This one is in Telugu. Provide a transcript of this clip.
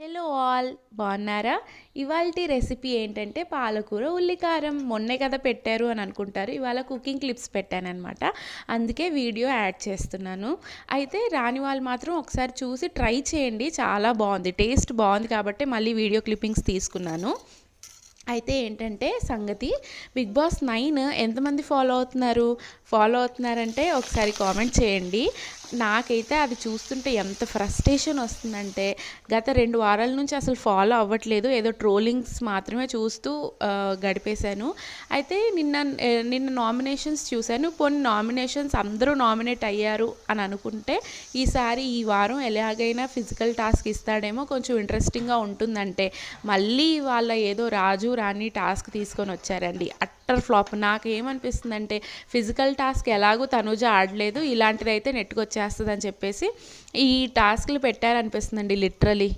హలో ఆల్, బాగున్నారా? ఇవాల్టి రెసిపీ ఏంటంటే పాలకూర ఉల్లికారం. మొన్నే కదా పెట్టారు అని అనుకుంటారు. ఇవాళ కుకింగ్ క్లిప్స్ పెట్టానన్నమాట. అందుకే వీడియో యాడ్ చేస్తున్నాను. అయితే రాని వాళ్ళు మాత్రం ఒకసారి చూసి ట్రై చేయండి. చాలా బాగుంది, టేస్ట్ బాగుంది కాబట్టి మళ్ళీ వీడియో క్లిప్పింగ్స్ తీసుకున్నాను. అయితే ఏంటంటే సంగతి, బిగ్ బాస్ 9 ఎంతమంది ఫాలో అవుతున్నారంటే ఒకసారి కామెంట్ చేయండి. నాకైతే అది చూస్తుంటే ఎంత ఫ్రస్ట్రేషన్ వస్తుందంటే, గత 2 వారాల నుంచి అసలు ఫాలో అవ్వట్లేదు, ఏదో ట్రోలింగ్స్ మాత్రమే చూస్తూ గడిపేశాను. అయితే నిన్న నామినేషన్స్ చూశాను. పోనీ నామినేషన్స్ అందరూ నామినేట్ అయ్యారు అని అనుకుంటే, ఈ వారం ఎలాగైనా ఫిజికల్ టాస్క్ ఇస్తాడేమో, కొంచెం ఇంట్రెస్టింగ్గా ఉంటుందంటే మళ్ళీ వాళ్ళ ఏదో రాజు రాణి టాస్క్ తీసుకొని వచ్చారండి. Utter flop. నాకేమనిపిస్తుందంటే, ఫిజికల్ టాస్క్ ఎలాగో తనుజ ఆడలేదు, ఇలాంటిదైతే నెట్టుకొచ్చేస్తుంది అని చెప్పేసి ఈ టాస్క్లు పెట్టారనిపిస్తుందండి లిటరలీ.